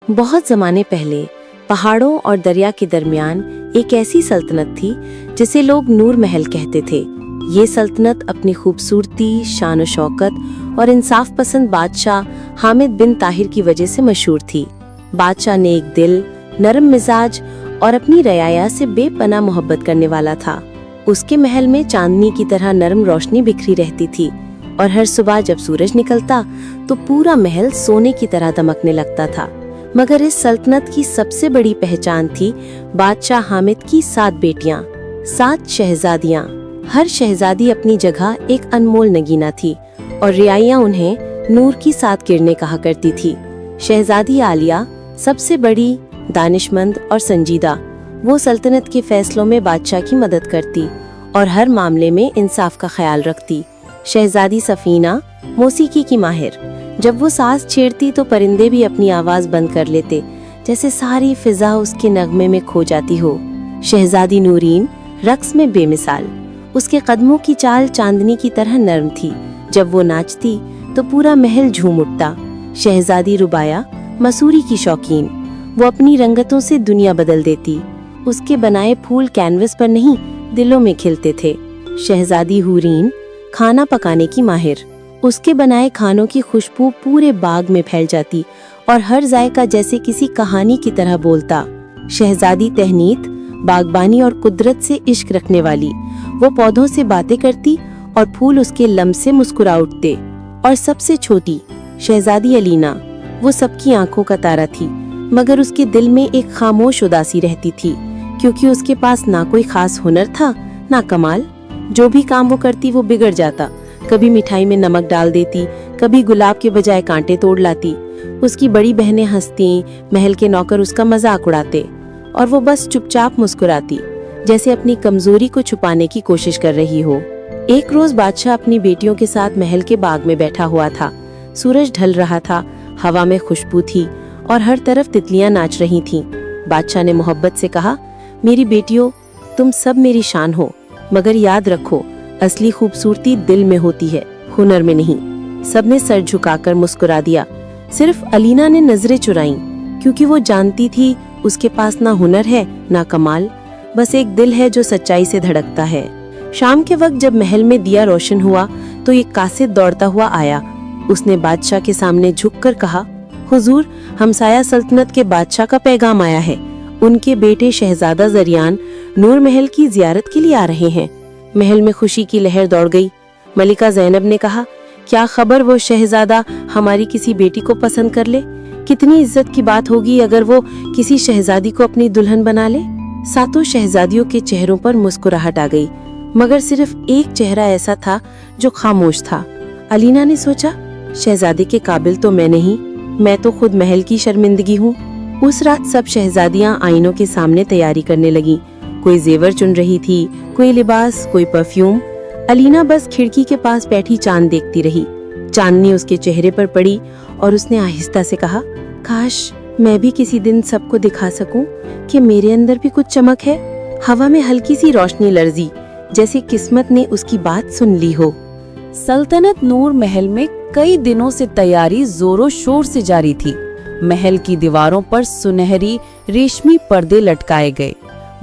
बहुत ज़माने पहले पहाड़ों और दरिया के दरमियान एक ऐसी सल्तनत थी जिसे लोग नूर महल कहते थे। ये सल्तनत अपनी खूबसूरती, शान और शौकत और इंसाफ पसंद बादशाह हामिद बिन ताहिर की वजह से मशहूर थी। बादशाह नेक दिल, नरम मिजाज और अपनी रयाया से बेपनाह मोहब्बत करने वाला था। उसके महल में चांदनी की तरह नरम रोशनी बिखरी रहती थी और हर सुबह जब सूरज निकलता तो पूरा महल सोने की तरह दमकने लगता था। मगर इस सल्तनत की सबसे बड़ी पहचान थी बादशाह हामिद की 7 बेटियां, 7 शहजादियां। हर शहजादी अपनी जगह एक अनमोल नगीना थी और रियाइयां उन्हें नूर की 7 किरणें कहा करती थी। शहजादी आलिया सबसे बड़ी, दानिशमंद और संजीदा, वो सल्तनत के फैसलों में बादशाह की मदद करती और हर मामले में इंसाफ का ख्याल रखती। शहजादी सफीना मौसीकी की माहिर, जब वो सांस छेड़ती तो परिंदे भी अपनी आवाज बंद कर लेते, जैसे सारी फिजा उसके नगमे में खो जाती हो। शहजादी नूरीन रक्स में बेमिसाल, उसके कदमों की चाल चांदनी की तरह नरम थी। जब वो नाचती तो पूरा महल झूम उठता। शहजादी रुबाया मसूरी की शौकीन, वो अपनी रंगतों से दुनिया बदल देती। उसके बनाए फूल कैनवस पर नहीं, दिलों में खिलते थे। शहजादी हुरीन खाना पकाने की माहिर, उसके बनाए खानों की खुशबू पूरे बाग में फैल जाती और हर जायका जैसे किसी कहानी की तरह बोलता। शहजादी तहनीत बागबानी और कुदरत से इश्क रखने वाली, वो पौधों से बातें करती और फूल उसके लम्स से मुस्कुरा उठते। और सबसे छोटी शहजादी अलीना, वो सबकी आंखों का तारा थी, मगर उसके दिल में एक खामोश उदासी रहती थी, क्योंकि उसके पास ना कोई खास हुनर था ना कमाल। जो भी काम वो करती वो बिगड़ जाता। कभी मिठाई में नमक डाल देती, कभी गुलाब के बजाय कांटे तोड़ लाती। उसकी बड़ी बहनें हंसती, महल के नौकर उसका मजाक उड़ाते और वो बस चुपचाप मुस्कुराती, जैसे अपनी कमजोरी को छुपाने की कोशिश कर रही हो। एक रोज बादशाह अपनी बेटियों के साथ महल के बाग में बैठा हुआ था। सूरज ढल रहा था, हवा में खुशबू थी और हर तरफ तितलियां नाच रही थीं। बादशाह ने मोहब्बत से कहा, मेरी बेटियों, तुम सब मेरी शान हो, मगर याद रखो, असली खूबसूरती दिल में होती है, हुनर में नहीं। सबने सर झुकाकर मुस्कुरा दिया। सिर्फ अलीना ने नजरें चुराईं, क्योंकि वो जानती थी उसके पास ना हुनर है ना कमाल, बस एक दिल है जो सच्चाई से धड़कता है। शाम के वक्त जब महल में दिया रोशन हुआ तो एक कासिद दौड़ता हुआ आया। उसने बादशाह के सामने झुककर कहा, हुजूर, हमसाया सल्तनत के बादशाह का पैगाम आया है। उनके बेटे शहजादा जरियान नूर महल की जियारत के लिए आ रहे हैं। महल में खुशी की लहर दौड़ गई। मलिका ज़ैनब ने कहा, क्या खबर वो शहजादा हमारी किसी बेटी को पसंद कर ले? कितनी इज्जत की बात होगी अगर वो किसी शहजादी को अपनी दुल्हन बना ले। 7 शहजादियों के चेहरों पर मुस्कुराहट आ गई, मगर सिर्फ एक चेहरा ऐसा था जो खामोश था। अलीना ने सोचा, शहजादे के काबिल तो मैं नहीं, मैं तो खुद महल की शर्मिंदगी हूँ। उस रात सब शहजादियाँ आईनों के सामने तैयारी करने लगी। कोई जेवर चुन रही थी, कोई लिबास, कोई परफ्यूम। अलीना बस खिड़की के पास बैठी चांद देखती रही। चांदनी उसके चेहरे पर पड़ी और उसने आहिस्ता से कहा, काश मैं भी किसी दिन सबको दिखा सकूं कि मेरे अंदर भी कुछ चमक है। हवा में हल्की सी रोशनी लर्जी, जैसे किस्मत ने उसकी बात सुन ली हो। सल्तनत नूर महल में कई दिनों से तैयारी जोरों शोर से जारी थी। महल की दीवारों पर सुनहरी रेशमी पर्दे लटकाए गए,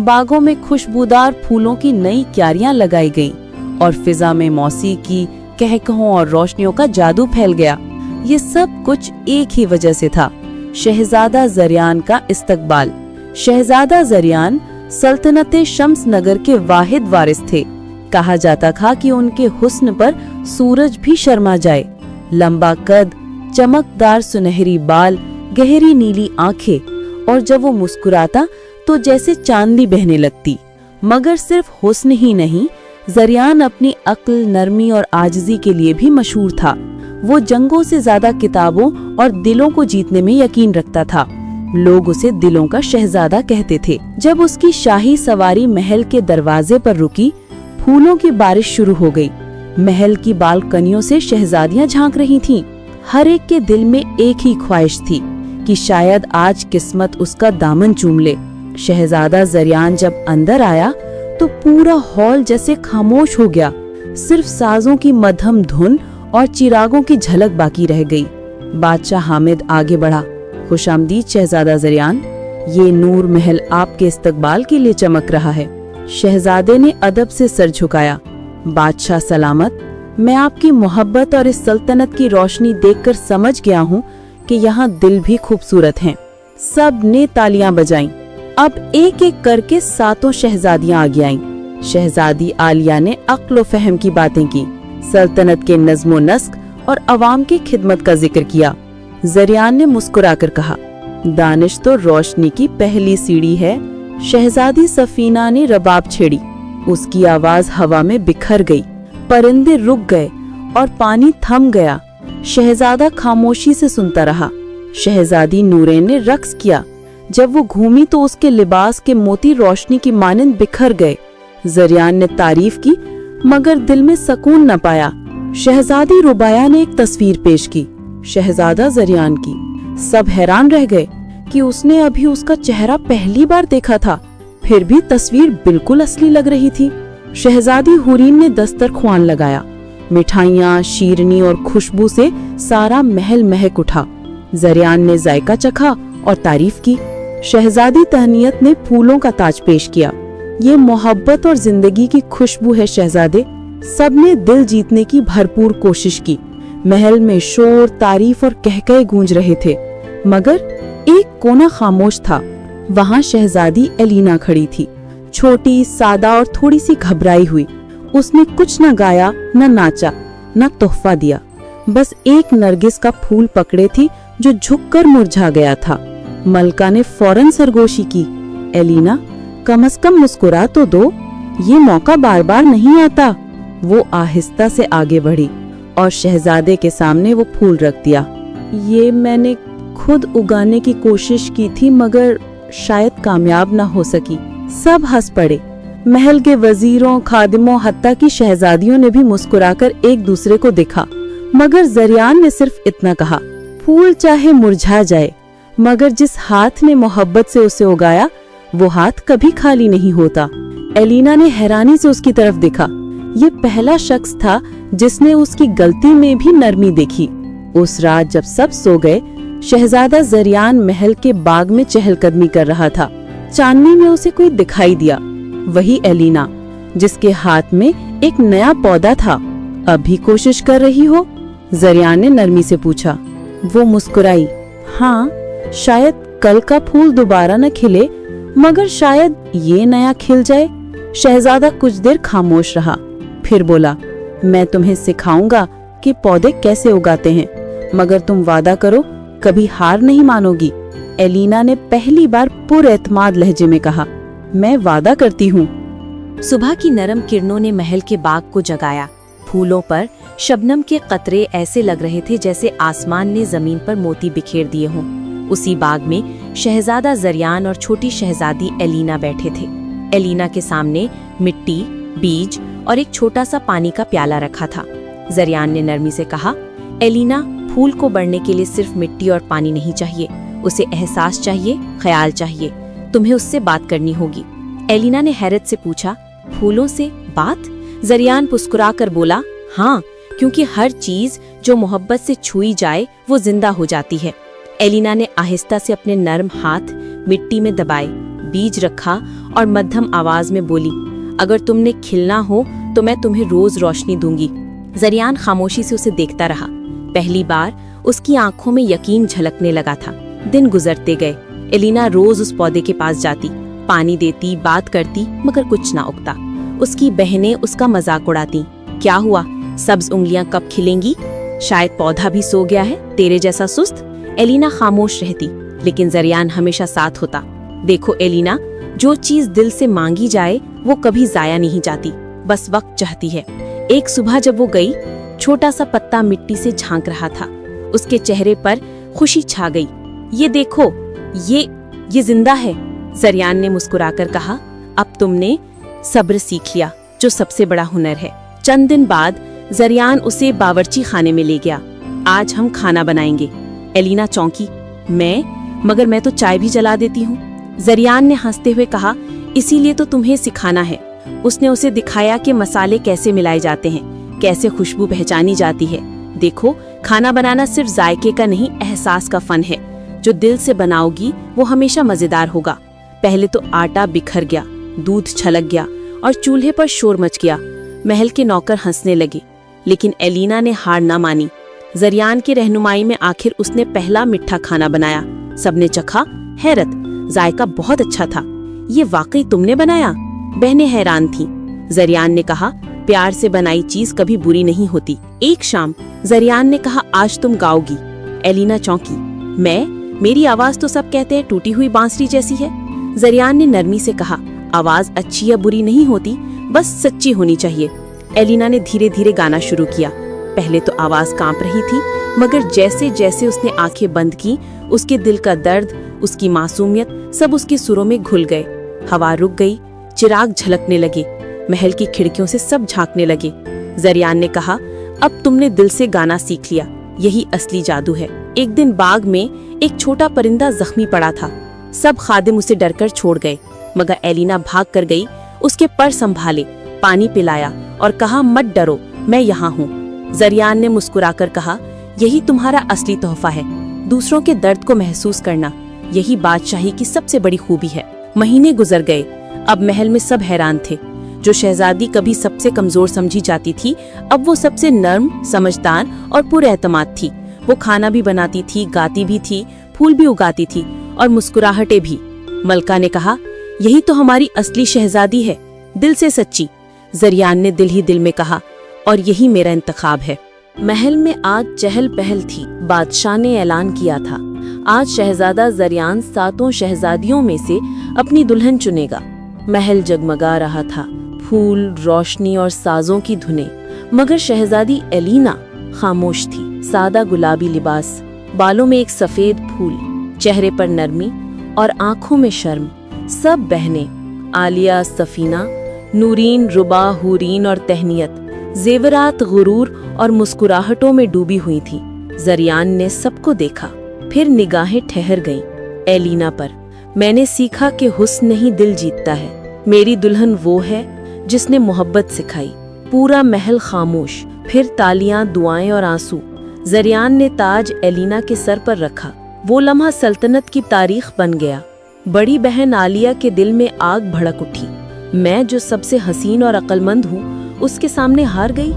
बागों में खुशबूदार फूलों की नई क्यारियां लगाई गईं और फिजा में मौसीकी, कहकहों और रोशनियों का जादू फैल गया। ये सब कुछ एक ही वजह से था, शहजादा जरियान का इस्तकबाल। शहजादा जरियान सल्तनत शम्स नगर के वाहिद वारिस थे। कहा जाता था कि उनके हुस्न पर सूरज भी शर्मा जाए। लंबा कद, चमकदार सुनहरी बाल, गहरी नीली आंखें, और जब वो मुस्कुराता तो जैसे चांदनी बहने लगती। मगर सिर्फ हुस्न ही नहीं, जरियान अपनी अक्ल, नरमी और आजिज़ी के लिए भी मशहूर था। वो जंगों से ज्यादा किताबों और दिलों को जीतने में यकीन रखता था। लोग उसे दिलों का शहजादा कहते थे। जब उसकी शाही सवारी महल के दरवाजे पर रुकी, फूलों की बारिश शुरू हो गई। महल की बालकनियों से शहजादियां झांक रही थीं। हर एक के दिल में एक ही ख्वाहिश थी कि शायद आज किस्मत उसका दामन चूम ले। शहजादा जरियान जब अंदर आया तो पूरा हॉल जैसे खामोश हो गया। सिर्फ साजों की मध्यम धुन और चिरागों की झलक बाकी रह गई। बादशाह हामिद आगे बढ़ा। खुशामदीद शहजादा जरियान, ये नूर महल आपके इस्तकबाल के लिए चमक रहा है। शहजादे ने अदब से सर झुकाया। बादशाह सलामत, मैं आपकी मोहब्बत और इस सल्तनत की रोशनी देखकर समझ गया हूँ कि यहाँ दिल भी खूबसूरत हैं। सब ने तालियां बजाईं। अब एक एक करके 7 शहजादियां आगे आईं। शहजादी आलिया ने अक्ल व फहम की बातें की, सल्तनत के नज़्म व नस्क और अवाम की खिदमत का जिक्र किया। जरियान ने मुस्कुराकर कहा, दानिश तो रोशनी की पहली सीढ़ी है। शहजादी सफीना ने रबाब छेड़ी। उसकी आवाज हवा में बिखर गई, परिंदे रुक गए और पानी थम गया। शहजादा खामोशी से सुनता रहा। शहजादी नूरैन ने रक्स किया। जब वो घूमी तो उसके लिबास के मोती रोशनी की मानंद बिखर गए। जरियान ने तारीफ की मगर दिल में सुकून न पाया। शहजादी रुबाया ने एक तस्वीर पेश की, शहजादा जरियान की। सब हैरान रह गए कि उसने अभी उसका चेहरा पहली बार देखा था, फिर भी तस्वीर बिल्कुल असली लग रही थी। शहजादी हुरीन ने दस्तरख्वान लगाया। मिठाइयाँ, शीरनी और खुशबू से सारा महल महक उठा। जरियान ने जायका चखा और तारीफ की। शहजादी तहनीत ने फूलों का ताज पेश किया। ये मोहब्बत और जिंदगी की खुशबू है शहजादे। सबने दिल जीतने की भरपूर कोशिश की। महल में शोर, तारीफ और कहकहे गूंज रहे थे, मगर एक कोना खामोश था। वहाँ शहजादी एलिना खड़ी थी, छोटी, सादा और थोड़ी सी घबराई हुई। उसने कुछ न गाया, न नाचा, न तोहफा दिया, बस एक नरगिस का फूल पकड़े थी जो झुककर मुरझा गया था। मलका ने फौरन सरगोशी की, एलिना कम से कम मुस्कुरा तो दो, ये मौका बार बार नहीं आता। वो आहिस्ता से आगे बढ़ी और शहजादे के सामने वो फूल रख दिया। ये मैंने खुद उगाने की कोशिश की थी मगर शायद कामयाब न हो सकी। सब हंस पड़े। महल के वजीरों, खादिमों, हत्ता की शहजादियों ने भी मुस्कुराकर एक दूसरे को देखा, मगर जरियान ने सिर्फ इतना कहा, फूल चाहे मुरझा जाए मगर जिस हाथ ने मोहब्बत से उसे उगाया वो हाथ कभी खाली नहीं होता। एलिना ने हैरानी से उसकी तरफ देखा। ये पहला शख्स था जिसने उसकी गलती में भी नरमी देखी। उस रात जब सब सो गए, शहजादा जरियान महल के बाग में चहलकदमी कर रहा था। चांदनी में उसे कोई दिखाई दिया, वही एलिना जिसके हाथ में एक नया पौधा था। अभी कोशिश कर रही हो? जरियान ने नरमी से पूछा। वो मुस्कुराई, हाँ, शायद कल का फूल दोबारा न खिले मगर शायद ये नया खिल जाए। शहजादा कुछ देर खामोश रहा, फिर बोला, मैं तुम्हें सिखाऊंगा कि पौधे कैसे उगाते हैं, मगर तुम वादा करो कभी हार नहीं मानोगी। एलिना ने पहली बार पुरएतमाद लहजे में कहा, मैं वादा करती हूँ। सुबह की नरम किरणों ने महल के बाग को जगाया। फूलों पर शबनम के कतरे ऐसे लग रहे थे जैसे आसमान ने जमीन पर मोती बिखेर दिए हों। उसी बाग में शहजादा जरियान और छोटी शहजादी एलिना बैठे थे। एलिना के सामने मिट्टी, बीज और एक छोटा सा पानी का प्याला रखा था। जरियान ने नरमी से कहा, एलिना, फूल को बढ़ने के लिए सिर्फ मिट्टी और पानी नहीं चाहिए, उसे एहसास चाहिए, ख्याल चाहिए। तुम्हें उससे बात करनी होगी। एलिना ने हैरत से पूछा, फूलों से बात? जरियान मुस्कुरा कर बोला, हाँ, क्योंकि हर चीज जो मोहब्बत से छुई जाए वो जिंदा हो जाती है। एलिना ने आहिस्ता से अपने नर्म हाथ मिट्टी में दबाए, बीज रखा और मध्यम आवाज में बोली, अगर तुमने खिलना हो तो मैं तुम्हें रोज रोशनी दूंगी। जरियान खामोशी से उसे देखता रहा। पहली बार उसकी आंखों में यकीन झलकने लगा था। दिन गुजरते गए। एलिना रोज उस पौधे के पास जाती, पानी देती, बात करती, मगर कुछ ना उगता। उसकी बहनें उसका मजाक उड़ाती, क्या हुआ, सब्ज उंगलियां कब खिलेंगी? शायद पौधा भी सो गया है, तेरे जैसा सुस्त। एलिना खामोश रहती, लेकिन जरियान हमेशा साथ होता। देखो एलिना, जो चीज दिल से मांगी जाए वो कभी जाया नहीं जाती, बस वक्त चाहती है। एक सुबह जब वो गई, छोटा सा पत्ता मिट्टी से झांक रहा था। उसके चेहरे पर खुशी छा गई। ये देखो, ये जिंदा है। जरियान ने मुस्कुराकर कहा, अब तुमने सब्र सीख लिया, जो सबसे बड़ा हुनर है। चंद दिन बाद जरियान उसे बावर्ची खाने में ले गया। आज हम खाना बनाएंगे। एलिना चौंकी, मगर मैं तो चाय भी जला देती हूँ। जरियान ने हंसते हुए कहा, इसीलिए तो तुम्हें सिखाना है। उसने उसे दिखाया कि मसाले कैसे मिलाए जाते हैं, कैसे खुशबू पहचानी जाती है। देखो, खाना बनाना सिर्फ जायके का नहीं, एहसास का फन है। जो दिल से बनाओगी वो हमेशा मजेदार होगा। पहले तो आटा बिखर गया, दूध छलक गया और चूल्हे पर शोर मच गया। महल के नौकर हंसने लगे, लेकिन एलिना ने हार ना मानी। जरियान की रहनुमाई में आखिर उसने पहला मिठा खाना बनाया। सबने चखा, हैरत, जायका बहुत अच्छा था। ये वाकई तुमने बनाया? बहनें हैरान थीं। जरियान ने कहा, प्यार से बनाई चीज कभी बुरी नहीं होती। एक शाम जरियान ने कहा, आज तुम गाओगी। एलिना चौंकी। मैं? मेरी आवाज तो सब कहते हैं टूटी हुई बांसुरी जैसी है। जरियान ने नरमी से कहा, आवाज अच्छी या बुरी नहीं होती, बस सच्ची होनी चाहिए। एलिना ने धीरे धीरे गाना शुरू किया। पहले तो आवाज कांप रही थी, मगर जैसे जैसे उसने आंखें बंद की, उसके दिल का दर्द, उसकी मासूमियत सब उसके सुरों में घुल गए। हवा रुक गई, चिराग झलकने लगे, महल की खिड़कियों से सब झांकने लगे। जरियान ने कहा, अब तुमने दिल से गाना सीख लिया, यही असली जादू है। एक दिन बाग में एक छोटा परिंदा जख्मी पड़ा था। सब खादिम उसे डरकर छोड़ गए, मगर एलिना भाग कर गई, उसके पर संभाले, पानी पिलाया और कहा, मत डरो, मैं यहाँ हूँ। जरियान ने मुस्कुराकर कहा, यही तुम्हारा असली तोहफा है, दूसरों के दर्द को महसूस करना, यही बादशाही की सबसे बड़ी खूबी है। महीने गुजर गए, अब महल में सब हैरान थे। जो शहजादी कभी सबसे कमजोर समझी जाती थी, अब वो सबसे नर्म, समझदार और पुरएतमाद थी। वो खाना भी बनाती थी, गाती भी थी, फूल भी उगाती थी और मुस्कुराहटें भी। मलका ने कहा, यही तो हमारी असली शहजादी है, दिल से सच्ची। जरियान ने दिल ही दिल में कहा, और यही मेरा इंतखाब है। महल में आज चहल पहल थी। बादशाह ने ऐलान किया था, आज शहजादा जरियान 7 शहजादियों में से अपनी दुल्हन चुनेगा। महल जगमगा रहा था, फूल, रोशनी और साजों की धुनें, मगर शहजादी एलिना खामोश थी। सादा गुलाबी लिबास, बालों में एक सफेद फूल, चेहरे पर नरमी और आंखों में शर्म। सब बहनें, आलिया, सफीना, नूरीन, रुबा, हूरीन और तहनियत, जेवरात, गुरूर और मुस्कुराहटों में डूबी हुई थी। जरियान ने सबको देखा, फिर निगाहें ठहर गईं एलिना पर। मैंने सीखा कि हुस्न नहीं दिल जीतता है। मेरी दुल्हन वो है जिसने मोहब्बत सिखाई। पूरा महल खामोश, फिर तालियां, दुआएं और आंसू। जरियान ने ताज एलिना के सर पर रखा। वो लम्हा सल्तनत की तारीख बन गया। बड़ी बहन आलिया के दिल में आग भड़क उठी। मैं जो सबसे हसीन और अक्लमंद हूँ, उसके सामने हार गई।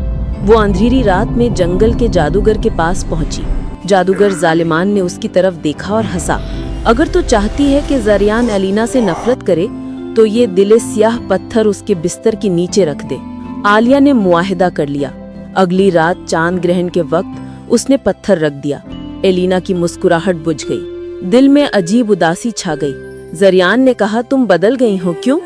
वो अंधेरी रात में जंगल के जादूगर के पास पहुंची। जादूगर जालिमान ने उसकी तरफ देखा और हंसा। अगर तू चाहती है कि जरियान एलिना से नफरत करे, तो ये दिले स्याह पत्थर उसके बिस्तर के नीचे रख दे। आलिया ने मुआहिदा कर लिया। अगली रात चांद ग्रहण के वक्त उसने पत्थर रख दिया। एलिना की मुस्कुराहट बुझ गई, दिल में अजीब उदासी छा गई। जरियान ने कहा, तुम बदल गई हो क्यों?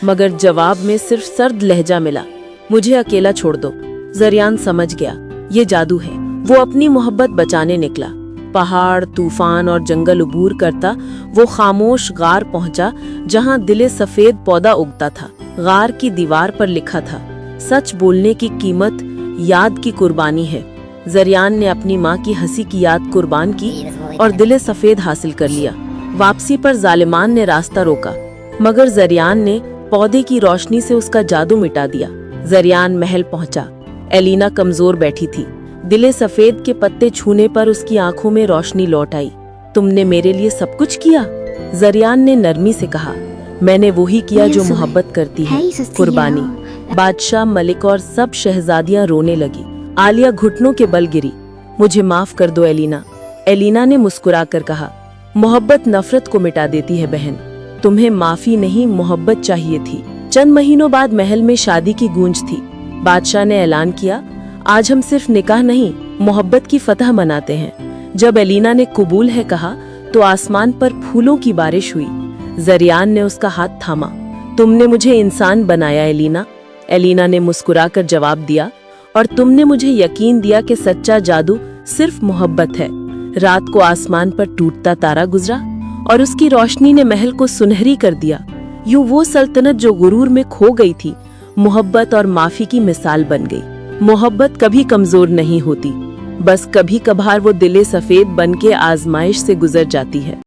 मगर जवाब में सिर्फ सर्द लहजा मिला, मुझे अकेला छोड़ दो। जरियान समझ गया, ये जादू है। वो अपनी मोहब्बत बचाने निकला। पहाड़, तूफान और जंगल उबूर करता वो खामोश गार पहुंचा, जहां दिले सफेद पौधा उगता था। गार की दीवार पर लिखा था, सच बोलने की कीमत याद की कुर्बानी है। जरियान ने अपनी माँ की हंसी की याद कुर्बान की और दिले सफेद हासिल कर लिया। वापसी पर जालिमान ने रास्ता रोका, मगर जरियान ने पौधे की रोशनी से उसका जादू मिटा दिया। जरियान महल पहुंचा। एलिना कमजोर बैठी थी। दिले सफेद के पत्ते छूने पर उसकी आंखों में रोशनी लौट आई। तुमने मेरे लिए सब कुछ किया? जरियान ने नरमी से कहा, मैंने वही किया जो मोहब्बत करती है, कुर्बानी। बादशाह, मलिक और सब शहजादियां रोने लगी। आलिया घुटनों के बल गिरी। मुझे माफ कर दो एलिना। एलिना ने मुस्कुराकर कहा, मोहब्बत नफरत को मिटा देती है बहन। तुम्हें माफी नहीं, मोहब्बत चाहिए थी। चंद महीनों बाद महल में शादी की गूंज थी। बादशाह ने ऐलान किया, आज हम सिर्फ निकाह नहीं, मोहब्बत की फतह मनाते हैं। जब एलिना ने कबूल है कहा, तो आसमान पर फूलों की बारिश हुई। जरियान ने उसका हाथ थामा। तुमने मुझे इंसान बनाया एलिना। एलिना ने मुस्कुराकर जवाब दिया, और तुमने मुझे यकीन दिया कि सच्चा जादू सिर्फ मोहब्बत है। रात को आसमान पर टूटता तारा गुजरा और उसकी रोशनी ने महल को सुनहरी कर दिया। यूं वो सल्तनत जो गुरूर में खो गई थी, मोहब्बत और माफी की मिसाल बन गई। मोहब्बत कभी कमजोर नहीं होती, बस कभी कभार वो दिले सफेद बन के आजमाइश से गुजर जाती है।